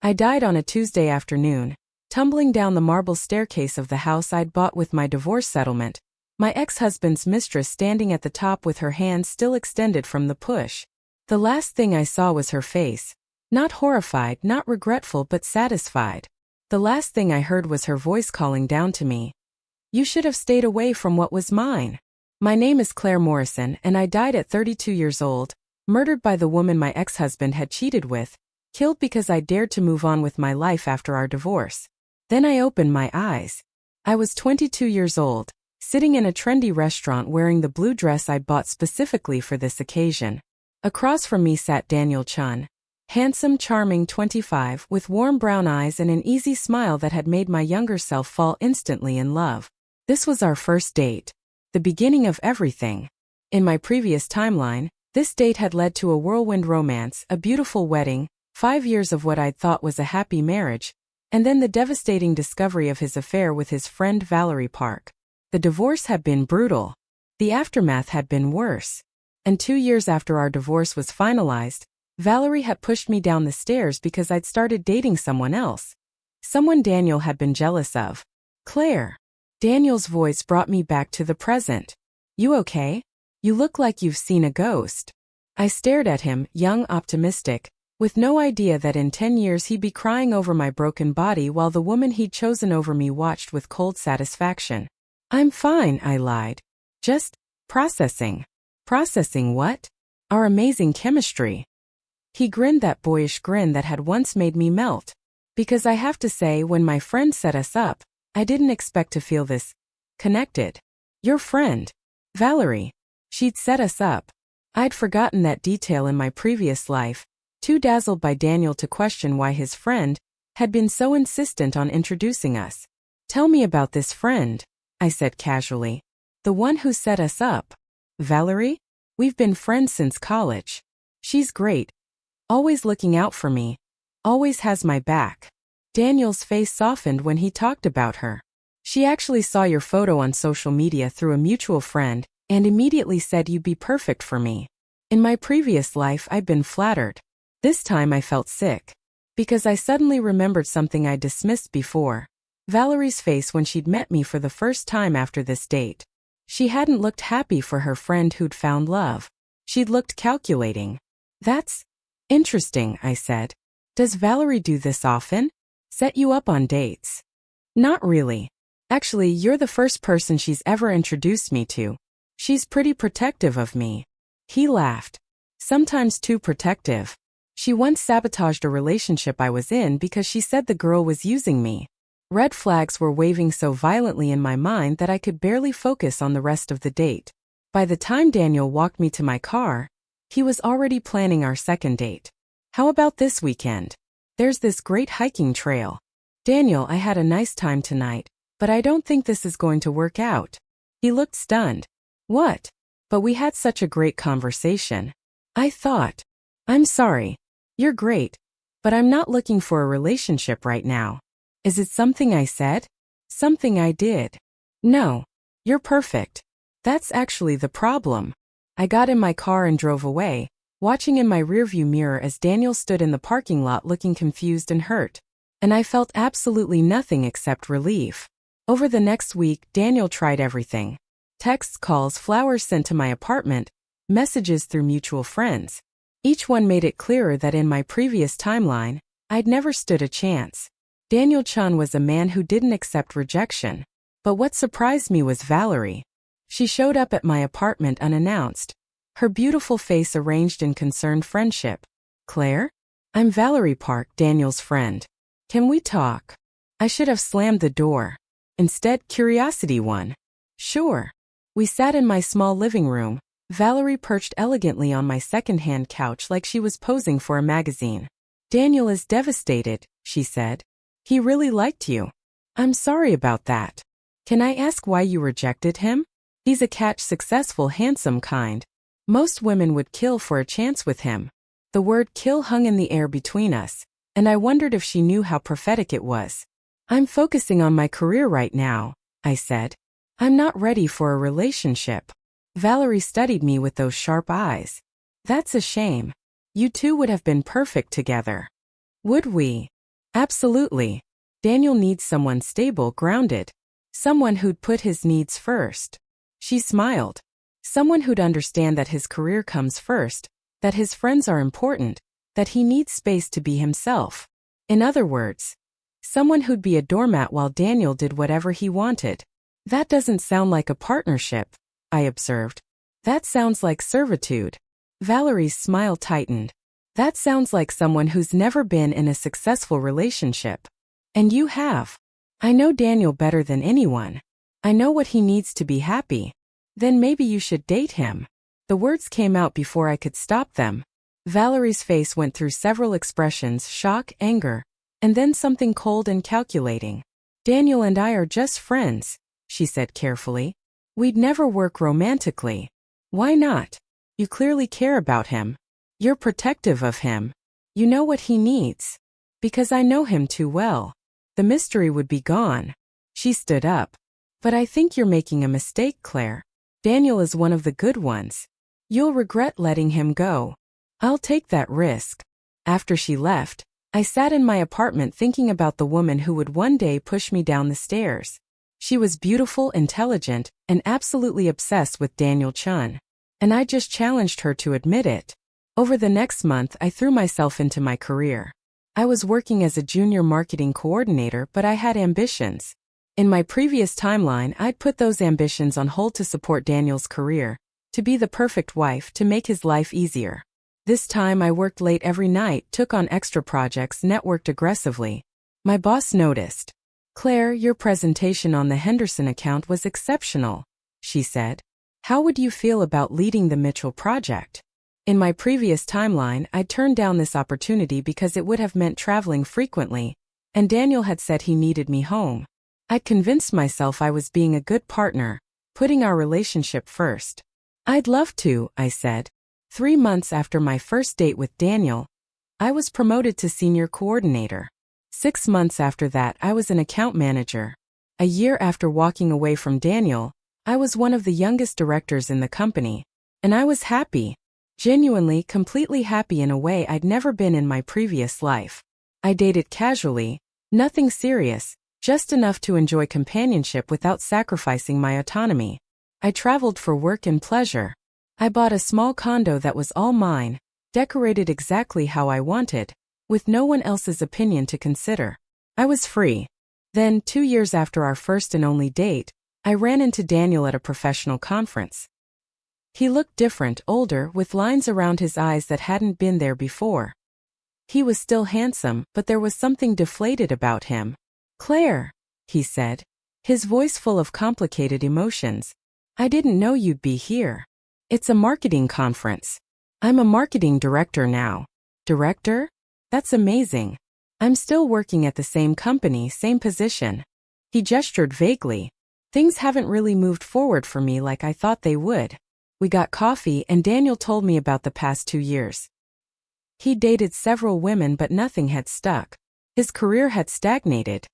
I died on a Tuesday afternoon, tumbling down the marble staircase of the house I'd bought with my divorce settlement, my ex-husband's mistress standing at the top with her hand still extended from the push. The last thing I saw was her face. Not horrified, not regretful, but satisfied. The last thing I heard was her voice calling down to me. You should have stayed away from what was mine. My name is Claire Morrison, and I died at 32 years old, murdered by the woman my ex-husband had cheated with, killed because I dared to move on with my life after our divorce. Then I opened my eyes. I was 22 years old, sitting in a trendy restaurant wearing the blue dress I'd bought specifically for this occasion. Across from me sat Daniel Chun. Handsome, charming 25, with warm brown eyes and an easy smile that had made my younger self fall instantly in love. This was our first date. The beginning of everything. In my previous timeline, this date had led to a whirlwind romance, a beautiful wedding, 5 years of what I'd thought was a happy marriage, and then the devastating discovery of his affair with his friend Valerie Park. The divorce had been brutal. The aftermath had been worse. And 2 years after our divorce was finalized, Valerie had pushed me down the stairs because I'd started dating someone else. Someone Daniel had been jealous of. Claire. Daniel's voice brought me back to the present. You okay? You look like you've seen a ghost. I stared at him, young, optimistic, with no idea that in 10 years he'd be crying over my broken body while the woman he'd chosen over me watched with cold satisfaction. I'm fine, I lied. Just processing. Processing what? Our amazing chemistry. He grinned that boyish grin that had once made me melt. Because I have to say, when my friend set us up, I didn't expect to feel this connected. Your friend, Valerie. She'd set us up. I'd forgotten that detail in my previous life, too dazzled by Daniel to question why his friend had been so insistent on introducing us. Tell me about this friend, I said casually. The one who set us up. Valerie? We've been friends since college. She's great. Always looking out for me. Always has my back. Daniel's face softened when he talked about her. She actually saw your photo on social media through a mutual friend and immediately said you'd be perfect for me. In my previous life, I'd been flattered. This time I felt sick. Because I suddenly remembered something I dismissed before. Valerie's face when she'd met me for the first time after this date. She hadn't looked happy for her friend who'd found love. She'd looked calculating. That's interesting, I said. Does Valerie do this often? Set you up on dates? Not really. Actually, you're the first person she's ever introduced me to. She's pretty protective of me. He laughed. Sometimes too protective. She once sabotaged a relationship I was in because she said the girl was using me. Red flags were waving so violently in my mind that I could barely focus on the rest of the date. By the time Daniel walked me to my car, he was already planning our second date. How about this weekend? There's this great hiking trail. Daniel, I had a nice time tonight, but I don't think this is going to work out. He looked stunned. What? But we had such a great conversation. I thought. I'm sorry. You're great, but I'm not looking for a relationship right now. Is it something I said? Something I did? No. You're perfect. That's actually the problem. I got in my car and drove away, watching in my rearview mirror as Daniel stood in the parking lot looking confused and hurt. And I felt absolutely nothing except relief. Over the next week, Daniel tried everything. Texts, calls, flowers sent to my apartment, messages through mutual friends. Each one made it clearer that in my previous timeline, I'd never stood a chance. Daniel Chun was a man who didn't accept rejection. But what surprised me was Valerie. She showed up at my apartment unannounced. Her beautiful face arranged in concerned friendship. Claire? I'm Valerie Park, Daniel's friend. Can we talk? I should have slammed the door. Instead, curiosity won. Sure. We sat in my small living room, Valerie perched elegantly on my second-hand couch like she was posing for a magazine. Daniel is devastated, she said. He really liked you. I'm sorry about that. Can I ask why you rejected him? He's a catch successful, handsome kind. Most women would kill for a chance with him. The word kill hung in the air between us, and I wondered if she knew how prophetic it was. I'm focusing on my career right now, I said. I'm not ready for a relationship. Valerie studied me with those sharp eyes. That's a shame. You two would have been perfect together. Would we? Absolutely. Daniel needs someone stable, grounded. Someone who'd put his needs first. She smiled. Someone who'd understand that his career comes first, that his friends are important, that he needs space to be himself. In other words, someone who'd be a doormat while Daniel did whatever he wanted. That doesn't sound like a partnership, I observed. That sounds like servitude. Valerie's smile tightened. That sounds like someone who's never been in a successful relationship. And you have. I know Daniel better than anyone. I know what he needs to be happy. Then maybe you should date him. The words came out before I could stop them. Valerie's face went through several expressions: shock, anger, and then something cold and calculating. Daniel and I are just friends, she said carefully. We'd never work romantically. Why not? You clearly care about him. You're protective of him. You know what he needs. Because I know him too well. The mystery would be gone. She stood up. But I think you're making a mistake, Claire. Daniel is one of the good ones. You'll regret letting him go. I'll take that risk. After she left, I sat in my apartment thinking about the woman who would one day push me down the stairs. She was beautiful, intelligent, and absolutely obsessed with Daniel Chun. And I just challenged her to admit it. Over the next month, I threw myself into my career. I was working as a junior marketing coordinator, but I had ambitions. In my previous timeline, I'd put those ambitions on hold to support Daniel's career, to be the perfect wife, to make his life easier. This time I worked late every night, took on extra projects, networked aggressively. My boss noticed. Claire, your presentation on the Henderson account was exceptional, she said. How would you feel about leading the Mitchell project? In my previous timeline, I'd turned down this opportunity because it would have meant traveling frequently, and Daniel had said he needed me home. I'd convinced myself I was being a good partner, putting our relationship first. I'd love to, I said. 3 months after my first date with Daniel, I was promoted to senior coordinator. 6 months after that, I was an account manager. A year after walking away from Daniel, I was one of the youngest directors in the company. And I was happy. Genuinely, completely happy in a way I'd never been in my previous life. I dated casually, nothing serious, just enough to enjoy companionship without sacrificing my autonomy. I traveled for work and pleasure. I bought a small condo that was all mine, decorated exactly how I wanted, with no one else's opinion to consider. I was free. Then, 2 years after our first and only date, I ran into Daniel at a professional conference. He looked different, older, with lines around his eyes that hadn't been there before. He was still handsome, but there was something deflated about him. Claire, he said, his voice full of complicated emotions. I didn't know you'd be here. It's a marketing conference. I'm a marketing director now. Director? That's amazing. I'm still working at the same company, same position. He gestured vaguely. Things haven't really moved forward for me like I thought they would. We got coffee and Daniel told me about the past 2 years. He dated several women but nothing had stuck. His career had stagnated.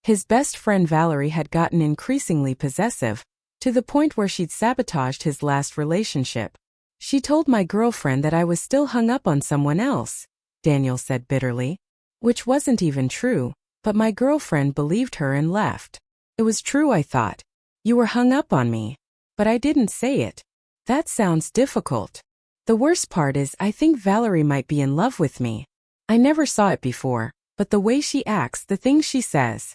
His best friend Valerie had gotten increasingly possessive, to the point where she'd sabotaged his last relationship. She told my girlfriend that I was still hung up on someone else, Daniel said bitterly. Which wasn't even true, but my girlfriend believed her and left. It was true, I thought. You were hung up on me. But I didn't say it. That sounds difficult. The worst part is I think Valerie might be in love with me. I never saw it before, but the way she acts, the things she says.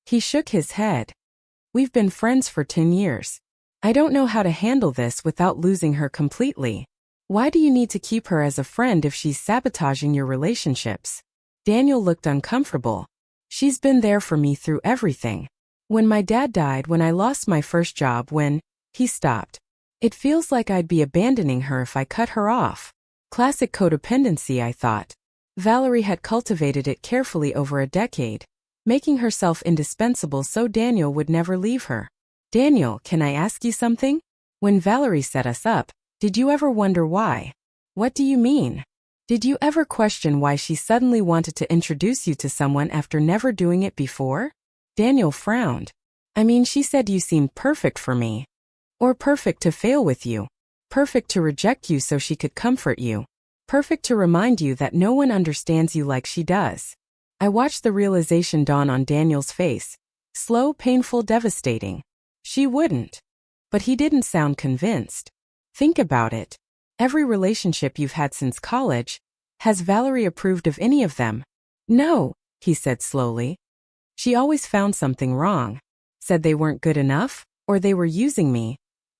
He shook his head. We've been friends for 10 years. I don't know how to handle this without losing her completely. Why do you need to keep her as a friend if she's sabotaging your relationships? Daniel looked uncomfortable. She's been there for me through everything. When my dad died, when I lost my first job, when he stopped. It feels like I'd be abandoning her if I cut her off. Classic codependency, I thought. Valerie had cultivated it carefully over a decade, making herself indispensable so Daniel would never leave her. Daniel, can I ask you something? When Valerie set us up, did you ever wonder why? What do you mean? Did you ever question why she suddenly wanted to introduce you to someone after never doing it before? Daniel frowned. I mean, she said you seemed perfect for me. Or perfect to fail with you. Perfect to reject you so she could comfort you. Perfect to remind you that no one understands you like she does. I watched the realization dawn on Daniel's face. Slow, painful, devastating. She wouldn't. But he didn't sound convinced. Think about it. Every relationship you've had since college, has Valerie approved of any of them? No, he said slowly. She always found something wrong. Said they weren't good enough, or they were using me,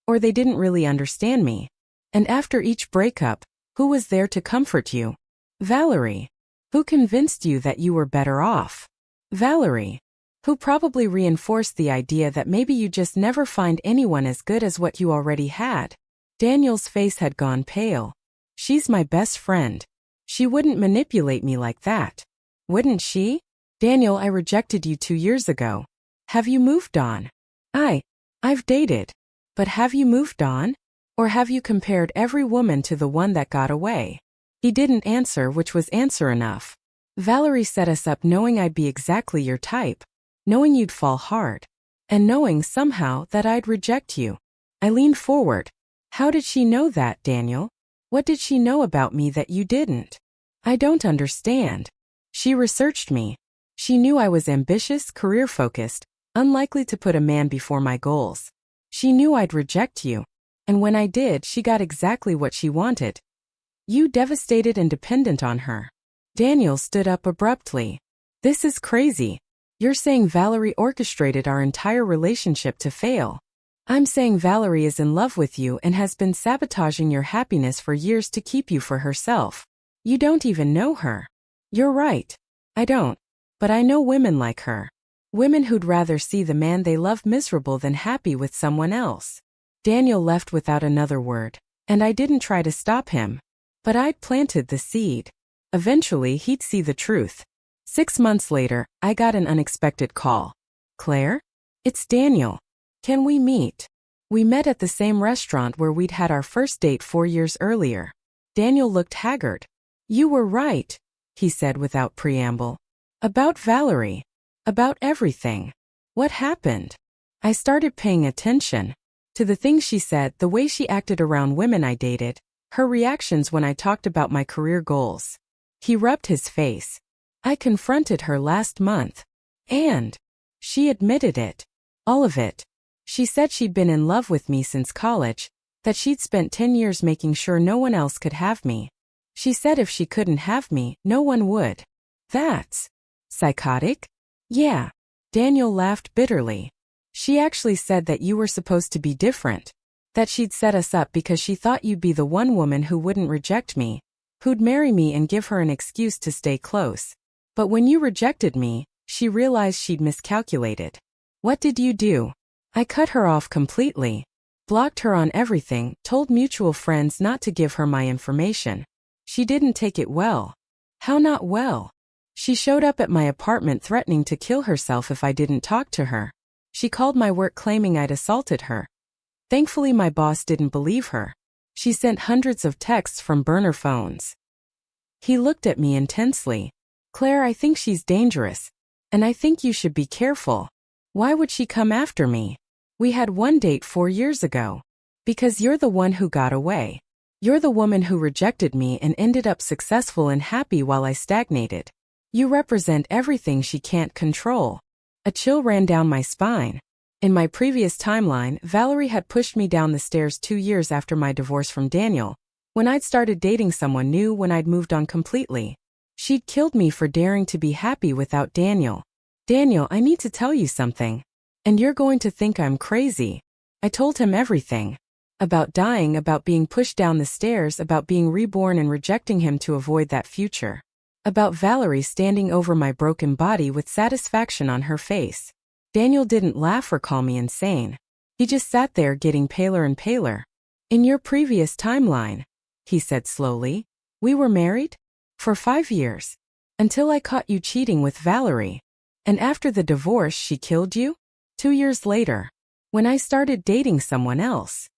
or they didn't really understand me. And after each breakup, who was there to comfort you? Valerie. Who convinced you that you were better off? Valerie. Who probably reinforced the idea that maybe you just never find anyone as good as what you already had. Daniel's face had gone pale. She's my best friend. She wouldn't manipulate me like that. Wouldn't she? Daniel, I rejected you 2 years ago. Have you moved on? I've dated. But have you moved on? Or have you compared every woman to the one that got away? He didn't answer, which was answer enough. Valerie set us up knowing I'd be exactly your type. Knowing you'd fall hard. And knowing somehow that I'd reject you. I leaned forward. How did she know that, Daniel? What did she know about me that you didn't? I don't understand. She researched me. She knew I was ambitious, career-focused, unlikely to put a man before my goals. She knew I'd reject you. And when I did, she got exactly what she wanted. You devastated and dependent on her. Daniel stood up abruptly. This is crazy. You're saying Valerie orchestrated our entire relationship to fail. I'm saying Valerie is in love with you and has been sabotaging your happiness for years to keep you for herself. You don't even know her. You're right. I don't. But I know women like her. Women who'd rather see the man they love miserable than happy with someone else. Daniel left without another word, and I didn't try to stop him. But I'd planted the seed. Eventually he'd see the truth. 6 months later, I got an unexpected call. Claire? It's Daniel. Can we meet? We met at the same restaurant where we'd had our first date 4 years earlier. Daniel looked haggard. You were right, he said without preamble. About Valerie. About everything. What happened? I started paying attention. To the things she said, the way she acted around women I dated, her reactions when I talked about my career goals. He rubbed his face. I confronted her last month. And she admitted it. All of it. She said she'd been in love with me since college, that she'd spent 10 years making sure no one else could have me. She said if she couldn't have me, no one would. That's psychotic? Yeah. Daniel laughed bitterly. She actually said that you were supposed to be different. That she'd set us up because she thought you'd be the one woman who wouldn't reject me, who'd marry me and give her an excuse to stay close. But when you rejected me, she realized she'd miscalculated. What did you do? I cut her off completely. Blocked her on everything, told mutual friends not to give her my information. She didn't take it well. How not well? She showed up at my apartment threatening to kill herself if I didn't talk to her. She called my work claiming I'd assaulted her. Thankfully my boss didn't believe her. She sent hundreds of texts from burner phones. He looked at me intensely. Claire, I think she's dangerous. And I think you should be careful. Why would she come after me? We had one date 4 years ago. Because you're the one who got away. You're the woman who rejected me and ended up successful and happy while I stagnated. You represent everything she can't control. A chill ran down my spine. In my previous timeline, Valerie had pushed me down the stairs 2 years after my divorce from Daniel, when I'd started dating someone new, when I'd moved on completely. She'd killed me for daring to be happy without Daniel. Daniel, I need to tell you something. And you're going to think I'm crazy. I told him everything. About dying, about being pushed down the stairs, about being reborn and rejecting him to avoid that future. About Valerie standing over my broken body with satisfaction on her face. Daniel didn't laugh or call me insane. He just sat there getting paler and paler. In your previous timeline, he said slowly, we were married? For 5 years. Until I caught you cheating with Valerie. And after the divorce she killed you? 2 years later. When I started dating someone else.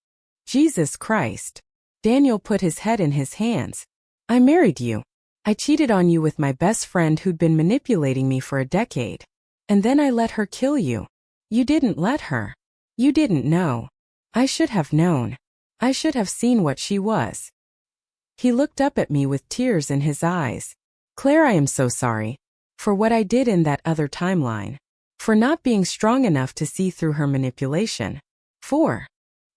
Jesus Christ. Daniel put his head in his hands. I married you. I cheated on you with my best friend who'd been manipulating me for a decade. And then I let her kill you. You didn't let her. You didn't know. I should have known. I should have seen what she was. He looked up at me with tears in his eyes. Claire, I am so sorry. For what I did in that other timeline. For not being strong enough to see through her manipulation. 4.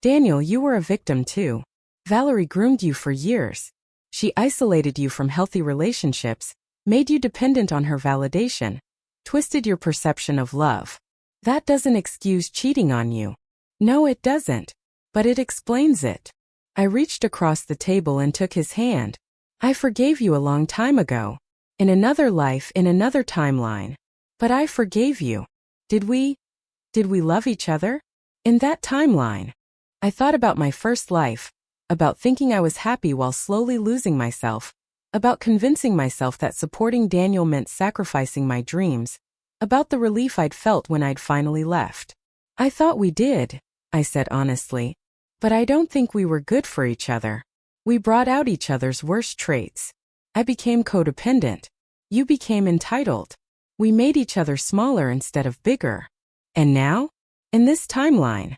Daniel, you were a victim too. Valerie groomed you for years. She isolated you from healthy relationships, made you dependent on her validation, twisted your perception of love. That doesn't excuse cheating on you. No, it doesn't. But it explains it. I reached across the table and took his hand. I forgave you a long time ago. In another life, in another timeline. But I forgave you. Did we love each other? In that timeline. I thought about my first life, about thinking I was happy while slowly losing myself, about convincing myself that supporting Daniel meant sacrificing my dreams, about the relief I'd felt when I'd finally left. I thought we did, I said honestly. But I don't think we were good for each other. We brought out each other's worst traits. I became codependent. You became entitled. We made each other smaller instead of bigger. And now? In this timeline.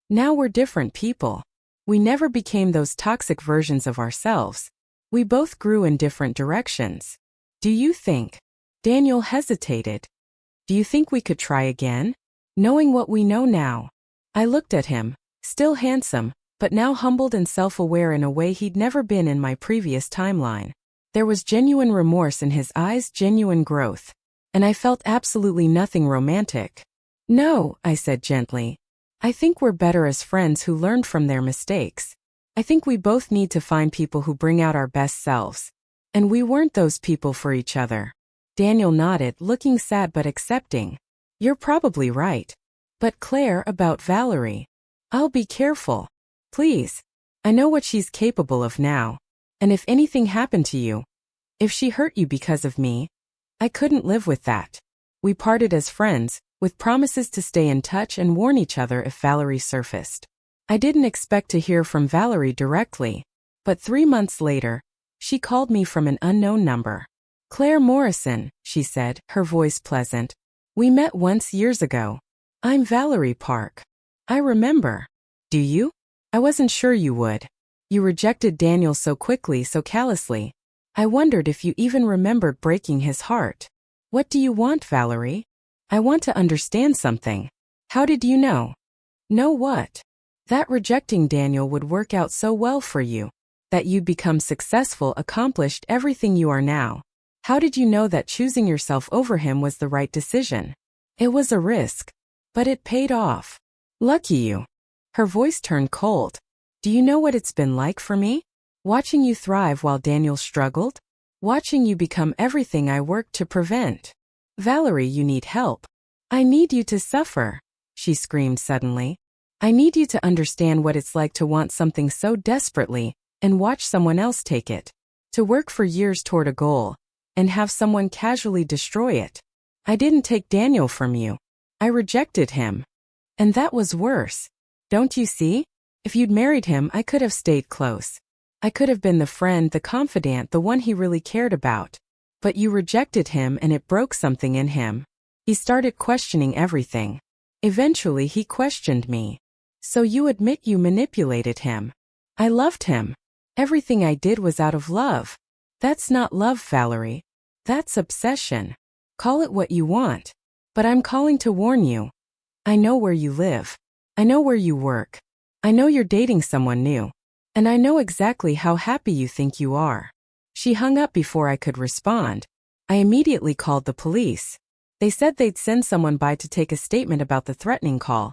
Now we're different people. We never became those toxic versions of ourselves. We both grew in different directions. Do you think? Daniel hesitated. Do you think we could try again? Knowing what we know now. I looked at him, still handsome, but now humbled and self-aware in a way he'd never been in my previous timeline. There was genuine remorse in his eyes, genuine growth. And I felt absolutely nothing romantic. No, I said gently. I think we're better as friends who learned from their mistakes. I think we both need to find people who bring out our best selves. And we weren't those people for each other. Daniel nodded, looking sad but accepting. You're probably right. But Claire, about Valerie. I'll be careful. Please. I know what she's capable of now. And if anything happened to you, if she hurt you because of me, I couldn't live with that. We parted as friends, with promises to stay in touch and warn each other if Valerie surfaced. I didn't expect to hear from Valerie directly, but 3 months later, she called me from an unknown number. Claire Morrison, she said, her voice pleasant. We met once years ago. I'm Valerie Park. I remember. Do you? I wasn't sure you would. You rejected Daniel so quickly, so callously. I wondered if you even remembered breaking his heart. What do you want, Valerie? I want to understand something. How did you know? Know what? That rejecting Daniel would work out so well for you. That you'd become successful, accomplished everything you are now. How did you know that choosing yourself over him was the right decision? It was a risk. But it paid off. Lucky you. Her voice turned cold. Do you know what it's been like for me? Watching you thrive while Daniel struggled? Watching you become everything I worked to prevent. Valerie, you need help. I need you to suffer, she screamed suddenly. I need you to understand what it's like to want something so desperately and watch someone else take it. To work for years toward a goal and have someone casually destroy it. I didn't take Daniel from you. I rejected him. And that was worse. Don't you see? If you'd married him, I could have stayed close. I could have been the friend, the confidant, the one he really cared about. But you rejected him and it broke something in him. He started questioning everything. Eventually he questioned me. So you admit you manipulated him. I loved him. Everything I did was out of love. That's not love, Valerie. That's obsession. Call it what you want. But I'm calling to warn you. I know where you live. I know where you work. I know you're dating someone new. And I know exactly how happy you think you are. She hung up before I could respond. I immediately called the police. They said they'd send someone by to take a statement about the threatening call.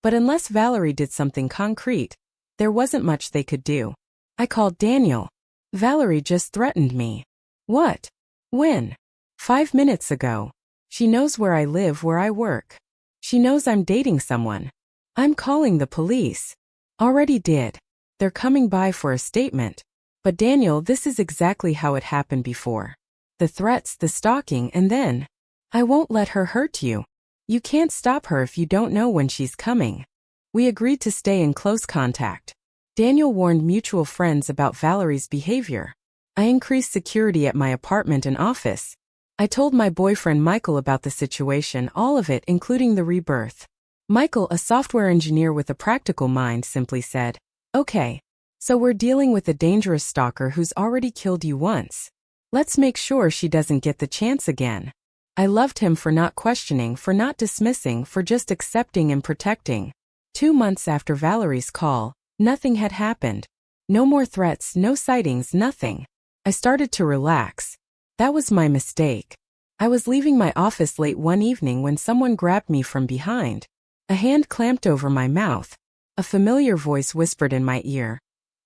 But unless Valerie did something concrete, there wasn't much they could do. I called Daniel. Valerie just threatened me. What? When? 5 minutes ago. She knows where I live, where I work. She knows I'm dating someone. I'm calling the police. Already did. They're coming by for a statement. But Daniel, this is exactly how it happened before. The threats, the stalking, and then, I won't let her hurt you. You can't stop her if you don't know when she's coming. We agreed to stay in close contact. Daniel warned mutual friends about Valerie's behavior. I increased security at my apartment and office. I told my boyfriend Michael about the situation, all of it, including the rebirth. Michael, a software engineer with a practical mind, simply said, "Okay. So we're dealing with a dangerous stalker who's already killed you once. Let's make sure she doesn't get the chance again." I loved him for not questioning, for not dismissing, for just accepting and protecting. 2 months after Valerie's call, nothing had happened. No more threats, no sightings, nothing. I started to relax. That was my mistake. I was leaving my office late one evening when someone grabbed me from behind. A hand clamped over my mouth. A familiar voice whispered in my ear.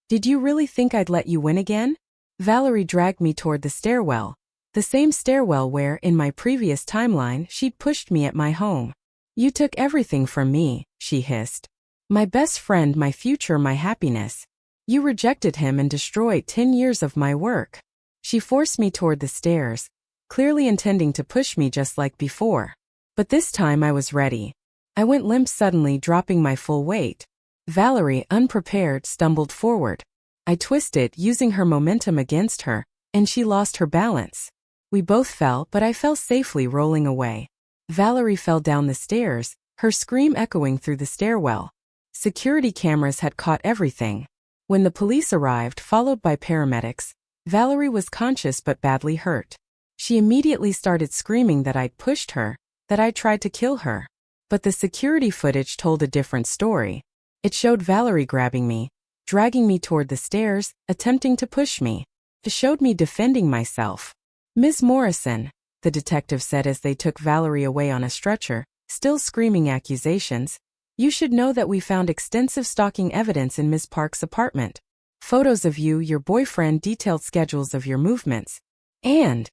"Did you really think I'd let you win again?" Valerie dragged me toward the stairwell. The same stairwell where, in my previous timeline, she'd pushed me at my home. "You took everything from me," she hissed. "My best friend, my future, my happiness. You rejected him and destroyed 10 years of my work." She forced me toward the stairs, clearly intending to push me just like before. But this time I was ready. I went limp suddenly, dropping my full weight. Valerie, unprepared, stumbled forward. I twisted, using her momentum against her, and she lost her balance. We both fell, but I fell safely, rolling away. Valerie fell down the stairs, her scream echoing through the stairwell. Security cameras had caught everything. When the police arrived, followed by paramedics, Valerie was conscious but badly hurt. She immediately started screaming that I'd pushed her, that I'd tried to kill her. But the security footage told a different story. It showed Valerie grabbing me, dragging me toward the stairs, attempting to push me. It showed me defending myself. "Ms. Morrison," the detective said as they took Valerie away on a stretcher, still screaming accusations, "you should know that we found extensive stalking evidence in Ms. Park's apartment. Photos of you, your boyfriend, detailed schedules of your movements. And..."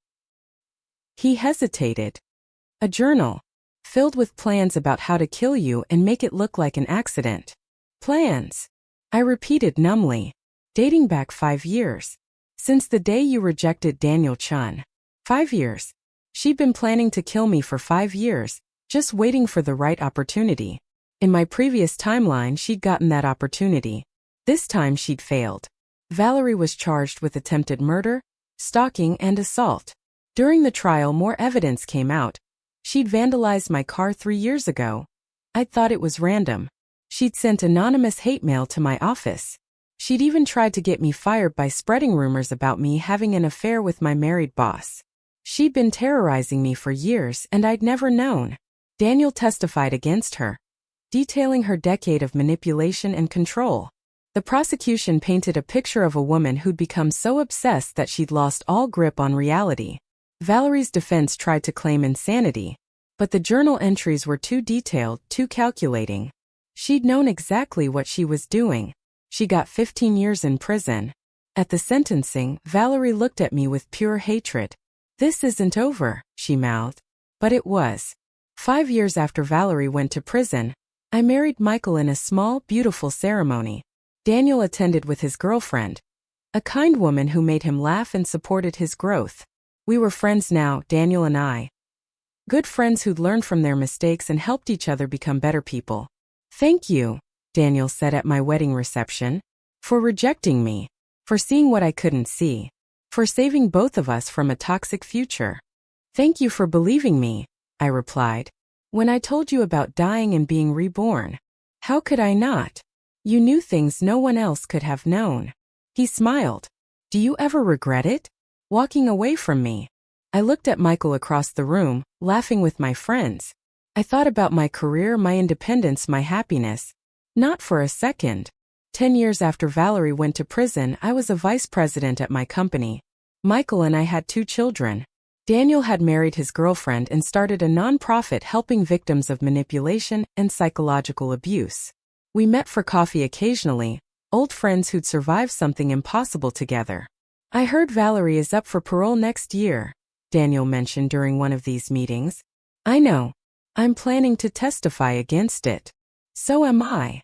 He hesitated. "A journal. Filled with plans about how to kill you and make it look like an accident." "Plans?" I repeated numbly. "Dating back 5 years. Since the day you rejected Daniel Chun. 5 years. She'd been planning to kill me for 5 years, just waiting for the right opportunity. In my previous timeline, she'd gotten that opportunity. This time she'd failed." Valerie was charged with attempted murder, stalking, and assault. During the trial, more evidence came out. She'd vandalized my car 3 years ago. I'd thought it was random. She'd sent anonymous hate mail to my office. She'd even tried to get me fired by spreading rumors about me having an affair with my married boss. She'd been terrorizing me for years, and I'd never known. Daniel testified against her, detailing her decade of manipulation and control. The prosecution painted a picture of a woman who'd become so obsessed that she'd lost all grip on reality. Valerie's defense tried to claim insanity, but the journal entries were too detailed, too calculating. She'd known exactly what she was doing. She got 15 years in prison. At the sentencing, Valerie looked at me with pure hatred. "This isn't over," she mouthed. But it was. 5 years after Valerie went to prison, I married Michael in a small, beautiful ceremony. Daniel attended with his girlfriend, a kind woman who made him laugh and supported his growth. We were friends now, Daniel and I. Good friends who'd learned from their mistakes and helped each other become better people. "Thank you," Daniel said at my wedding reception, "for rejecting me, for seeing what I couldn't see, for saving both of us from a toxic future." "Thank you for believing me," I replied. "When I told you about dying and being reborn, how could I not? You knew things no one else could have known." He smiled. "Do you ever regret it? Walking away from me?" I looked at Michael across the room, laughing with my friends. I thought about my career, my independence, my happiness. Not for a second. 10 years after Valerie went to prison, I was a vice president at my company. Michael and I had 2 children. Daniel had married his girlfriend and started a nonprofit helping victims of manipulation and psychological abuse. We met for coffee occasionally, old friends who'd survived something impossible together. "I heard Valerie is up for parole next year," Daniel mentioned during one of these meetings. "I know. I'm planning to testify against it." "So am I."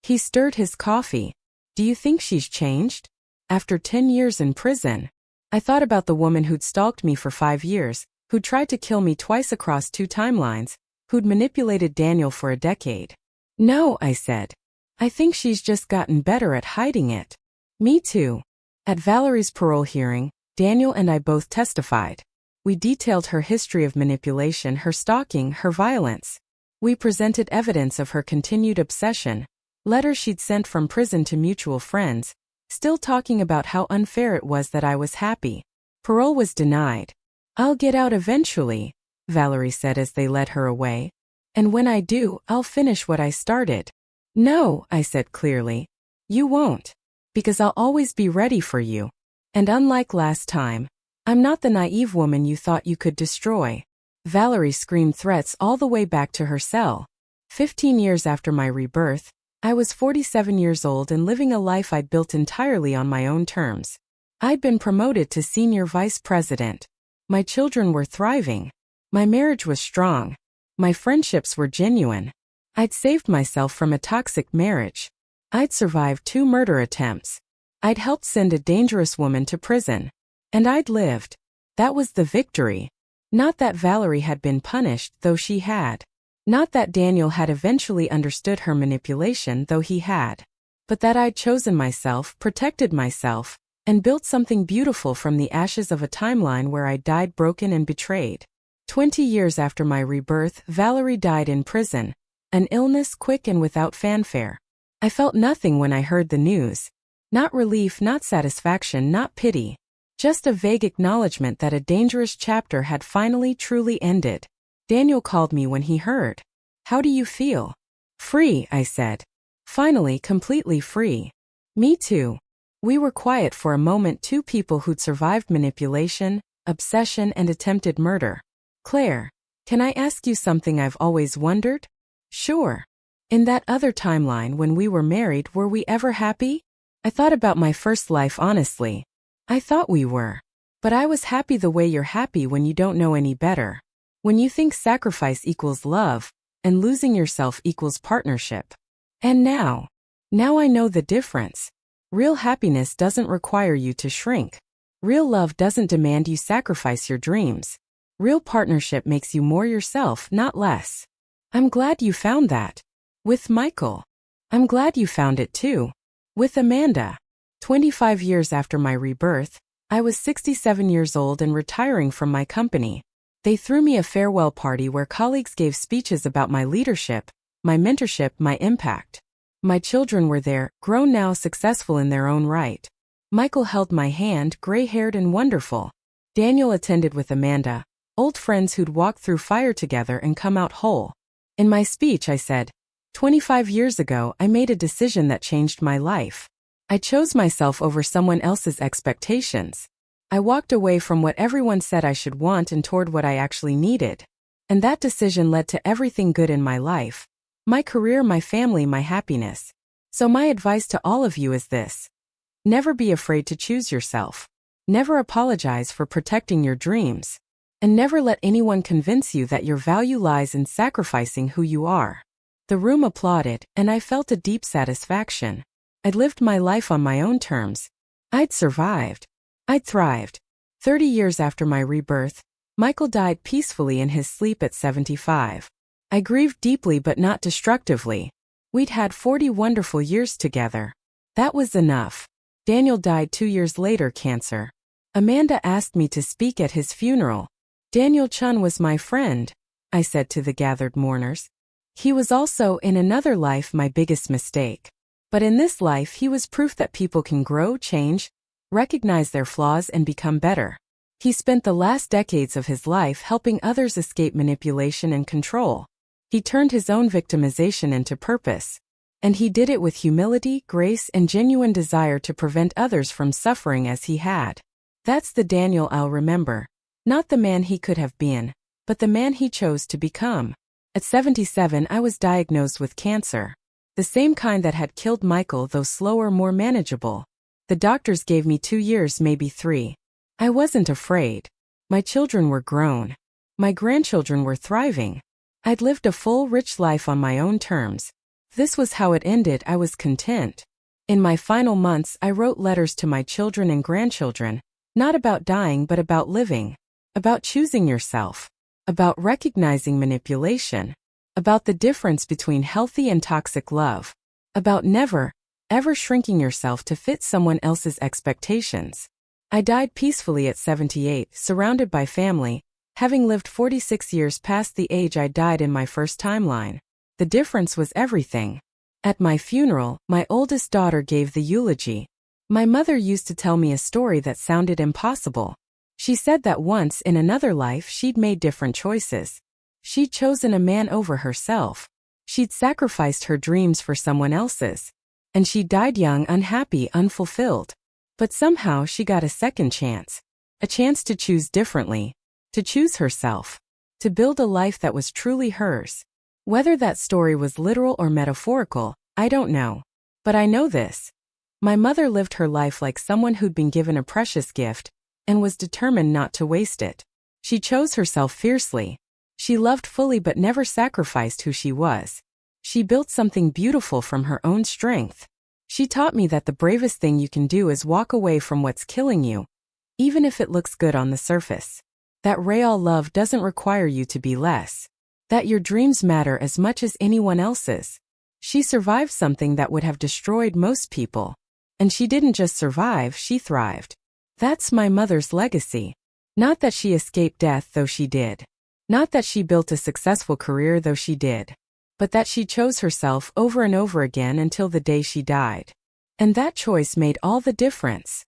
He stirred his coffee. "Do you think she's changed? After 10 years in prison?" I thought about the woman who'd stalked me for 5 years, who'd tried to kill me twice across 2 timelines, who'd manipulated Daniel for a decade. "No," I said. "I think she's just gotten better at hiding it." "Me too." At Valerie's parole hearing, Daniel and I both testified. We detailed her history of manipulation, her stalking, her violence. We presented evidence of her continued obsession, letters she'd sent from prison to mutual friends, still talking about how unfair it was that I was happy. Parole was denied. "I'll get out eventually," Valerie said as they led her away. And when I do, I'll finish what I started. No, I said clearly. You won't. Because I'll always be ready for you. And unlike last time, I'm not the naive woman you thought you could destroy. Valerie screamed threats all the way back to her cell. 15 years after my rebirth, I was 47 years old and living a life I'd built entirely on my own terms. I'd been promoted to senior vice president. My children were thriving. My marriage was strong. My friendships were genuine. I'd saved myself from a toxic marriage. I'd survived 2 murder attempts. I'd helped send a dangerous woman to prison. And I'd lived. That was the victory. Not that Valerie had been punished, though she had. Not that Daniel had eventually understood her manipulation, though he had. But that I'd chosen myself, protected myself, and built something beautiful from the ashes of a timeline where I died broken and betrayed. 20 years after my rebirth, Valerie died in prison. An illness quick and without fanfare. I felt nothing when I heard the news. Not relief, not satisfaction, not pity. Just a vague acknowledgement that a dangerous chapter had finally truly ended. Daniel called me when he heard. How do you feel? Free, I said. Finally, completely free. Me too. We were quiet for a moment, 2 people who'd survived manipulation, obsession, and attempted murder. Claire, can I ask you something I've always wondered? Sure. In that other timeline when we were married, were we ever happy? I thought about my first life honestly. I thought we were. But I was happy the way you're happy when you don't know any better. When you think sacrifice equals love, and losing yourself equals partnership. And now I know the difference. Real happiness doesn't require you to shrink. Real love doesn't demand you sacrifice your dreams. Real partnership makes you more yourself, not less. I'm glad you found that. With Michael. I'm glad you found it too. With Amanda. 25 years after my rebirth, I was 67 years old and retiring from my company. They threw me a farewell party where colleagues gave speeches about my leadership, my mentorship, my impact. My children were there, grown now, successful in their own right. Michael held my hand, gray-haired and wonderful. Daniel attended with Amanda, old friends who'd walked through fire together and come out whole. In my speech I said, 25 years ago I made a decision that changed my life. I chose myself over someone else's expectations. I walked away from what everyone said I should want and toward what I actually needed. And that decision led to everything good in my life. My career, my family, my happiness. So my advice to all of you is this. Never be afraid to choose yourself. Never apologize for protecting your dreams. And never let anyone convince you that your value lies in sacrificing who you are. The room applauded, and I felt a deep satisfaction. I'd lived my life on my own terms. I'd survived. I'd thrived. 30 years after my rebirth, Michael died peacefully in his sleep at 75. I grieved deeply but not destructively. We'd had 40 wonderful years together. That was enough. Daniel died 2 years later, cancer. Amanda asked me to speak at his funeral. Daniel Chun was my friend, I said to the gathered mourners. He was also, in another life, my biggest mistake. But in this life he was proof that people can grow, change, recognize their flaws and become better. He spent the last decades of his life helping others escape manipulation and control. He turned his own victimization into purpose. And he did it with humility, grace, and genuine desire to prevent others from suffering as he had. That's the Daniel I'll remember. Not the man he could have been, but the man he chose to become. At 77 I was diagnosed with cancer. The same kind that had killed Michael, though slower, more manageable. The doctors gave me 2 years, maybe 3. I wasn't afraid. My children were grown. My grandchildren were thriving. I'd lived a full, rich life on my own terms. This was how it ended. I was content. In my final months, I wrote letters to my children and grandchildren, not about dying but about living, about choosing yourself, about recognizing manipulation, about the difference between healthy and toxic love, about never, ever shrinking yourself to fit someone else's expectations. I died peacefully at 78, surrounded by family, having lived 46 years past the age I died in my first timeline. The difference was everything. At my funeral, my oldest daughter gave the eulogy. My mother used to tell me a story that sounded impossible. She said that once in another life she'd made different choices. She'd chosen a man over herself. She'd sacrificed her dreams for someone else's. And she died young, unhappy, unfulfilled. But somehow she got a second chance. A chance to choose differently. To choose herself. To build a life that was truly hers. Whether that story was literal or metaphorical, I don't know. But I know this. My mother lived her life like someone who'd been given a precious gift and was determined not to waste it. She chose herself fiercely. She loved fully but never sacrificed who she was. She built something beautiful from her own strength. She taught me that the bravest thing you can do is walk away from what's killing you, even if it looks good on the surface. That real love doesn't require you to be less. That your dreams matter as much as anyone else's. She survived something that would have destroyed most people. And she didn't just survive, she thrived. That's my mother's legacy. Not that she escaped death, though she did. Not that she built a successful career, though she did. But that she chose herself over and over again until the day she died. And that choice made all the difference.